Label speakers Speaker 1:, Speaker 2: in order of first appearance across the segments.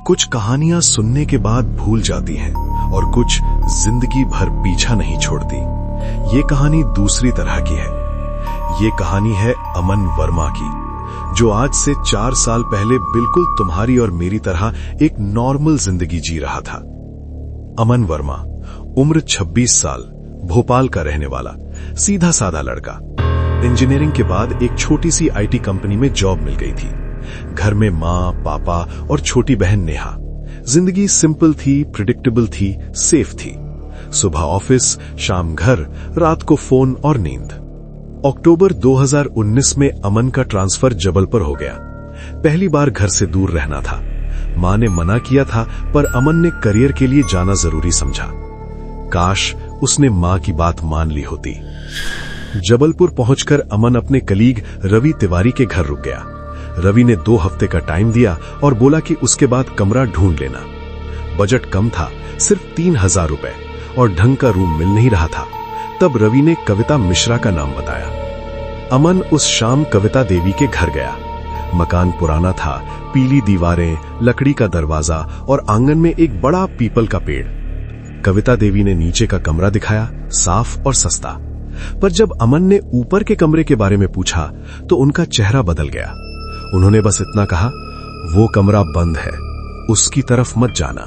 Speaker 1: कुछ कहानियां सुनने के बाद भूल जाती हैं और कुछ जिंदगी भर पीछा नहीं छोड़ती। ये कहानी दूसरी तरह की है। ये कहानी है अमन वर्मा की, जो आज से 4 साल पहले बिल्कुल तुम्हारी और मेरी तरह एक नॉर्मल जिंदगी जी रहा था। अमन वर्मा, उम्र 26 साल, भोपाल का रहने वाला, सीधा साधा लड़का। इंजीनियरिंग के बाद एक छोटी सी आईटी कंपनी में जॉब मिल गई थी। घर में माँ, पापा और छोटी बहन नेहा। जिंदगी सिंपल थी, प्रिडिक्टेबल थी, सेफ थी। सुबह ऑफिस, शाम घर, रात को फोन और नींद। अक्टूबर 2019 में अमन का ट्रांसफर जबलपुर हो गया। पहली बार घर से दूर रहना था। मां ने मना किया था, पर अमन ने करियर के लिए जाना जरूरी समझा। काश उसने मां की बात मान ली होती। जबलपुर पहुंचकर अमन अपने कलीग रवि तिवारी के घर रुक गया। रवि ने 2 हफ्ते का टाइम दिया और बोला कि उसके बाद कमरा ढूंढ लेना। बजट कम था, सिर्फ 3000 रुपए, और ढंग का रूम मिल नहीं रहा था। तब रवि ने कविता मिश्रा का नाम बताया। अमन उस शाम कविता देवी के घर गया। मकान पुराना था, पीली दीवारें, लकड़ी का दरवाजा और आंगन में एक बड़ा पीपल का पेड़। कविता देवी ने नीचे का कमरा दिखाया, साफ और सस्ता। पर जब अमन ने ऊपर के कमरे के बारे में पूछा तो उनका चेहरा बदल गया। उन्होंने बस इतना कहा, वो कमरा बंद है, उसकी तरफ मत जाना।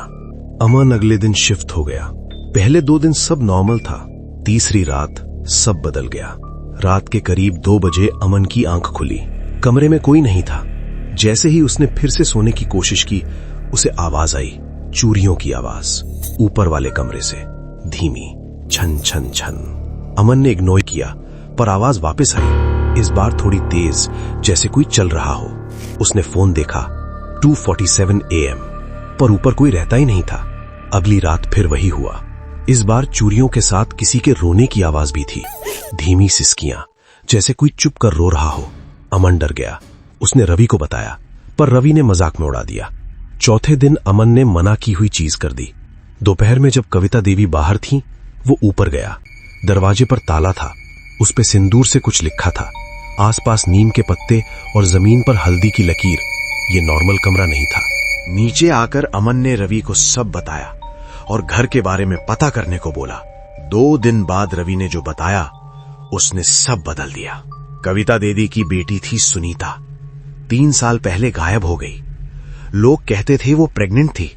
Speaker 1: अमन अगले दिन शिफ्ट हो गया। पहले 2 दिन सब नॉर्मल था। तीसरी रात सब बदल गया। रात के करीब 2 बजे अमन की आंख खुली। कमरे में कोई नहीं था। जैसे ही उसने फिर से सोने की कोशिश की, उसे आवाज आई, चूड़ियों की आवाज, ऊपर वाले कमरे से, धीमी, छन छन छन। अमन ने इग्नोर किया, पर आवाज वापस आई, इस बार थोड़ी तेज, जैसे कोई चल रहा हो। उसने फोन देखा, 2:47 AM, पर ऊपर कोई रहता ही नहीं था। अगली रात फिर वही हुआ। इस बार चूड़ियों के साथ किसी के रोने की आवाज भी थी, धीमी सिसकियां, जैसे कोई चुप कर रो रहा हो। अमन डर गया। उसने रवि को बताया, पर रवि ने मजाक में उड़ा दिया। चौथे दिन अमन ने मना की हुई चीज कर दी। दोपहर में जब कविता देवी बाहर थी, वो ऊपर गया। दरवाजे पर ताला था, उस पे सिंदूर से कुछ लिखा था। आसपास नीम के पत्ते और जमीन पर हल्दी की लकीर। ये नॉर्मल कमरा नहीं था। नीचे आकर अमन ने रवि को सब बताया और घर के बारे में पता करने को बोला। 2 दिन बाद रवि ने जो बताया, उसने सब बदल दिया। कविता देवी की बेटी थी सुनीता, 3 साल पहले गायब हो गई। लोग कहते थे वो प्रेग्नेंट थी।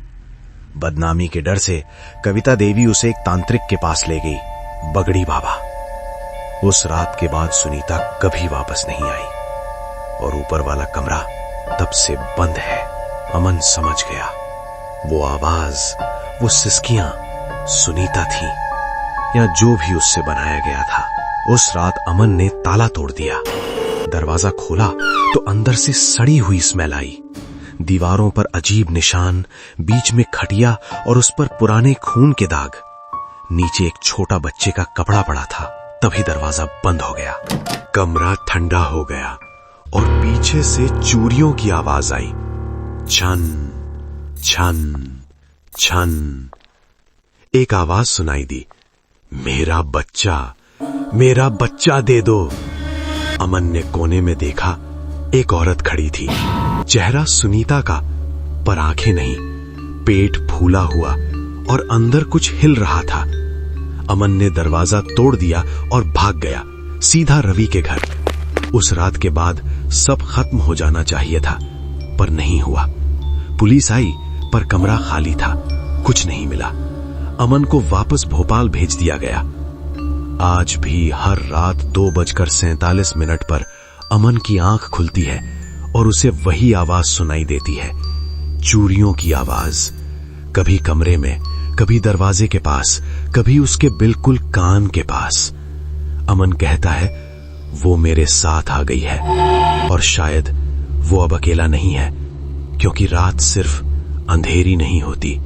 Speaker 1: बदनामी के डर से कविता देवी उसे एक तांत्रिक के पास ले गई, बगड़ी बाबा। उस रात के बाद सुनीता कभी वापस नहीं आई और ऊपर वाला कमरा तब से बंद है। अमन समझ गया, वो आवाज, वो सिसकियां सुनीता थी, या जो भी उससे बनाया गया था। उस रात अमन ने ताला तोड़ दिया। दरवाजा खोला तो अंदर से सड़ी हुई स्मेल आई। दीवारों पर अजीब निशान, बीच में खटिया और उस पर पुराने खून के दाग। नीचे एक छोटा बच्चे का कपड़ा पड़ा था। तभी दरवाजा बंद हो गया। कमरा ठंडा हो गया और पीछे से चूड़ियों की आवाज आई, छन छन छन। एक आवाज सुनाई दी, मेरा बच्चा दे दो। अमन ने कोने में देखा, एक औरत खड़ी थी। चेहरा सुनीता का, पर आंखें नहीं। पेट फूला हुआ और अंदर कुछ हिल रहा था। अमन ने दरवाजा तोड़ दिया और भाग गया, सीधा रवि के घर। उस रात के बाद सब खत्म हो जाना चाहिए था, पर नहीं हुआ। पुलिस आई, पर कमरा खाली था, कुछ नहीं मिला। अमन को वापस भोपाल भेज दिया गया। आज भी हर रात 2:47 पर अमन की आंख खुलती है और उसे वही आवाज सुनाई देती है, चूड़ियों की आवाज। कभी कमरे में, कभी दरवाजे के पास, कभी उसके बिल्कुल कान के पास। अमन कहता है, वो मेरे साथ आ गई है, और शायद वो अब अकेला नहीं है, क्योंकि रात सिर्फ अंधेरी नहीं होती,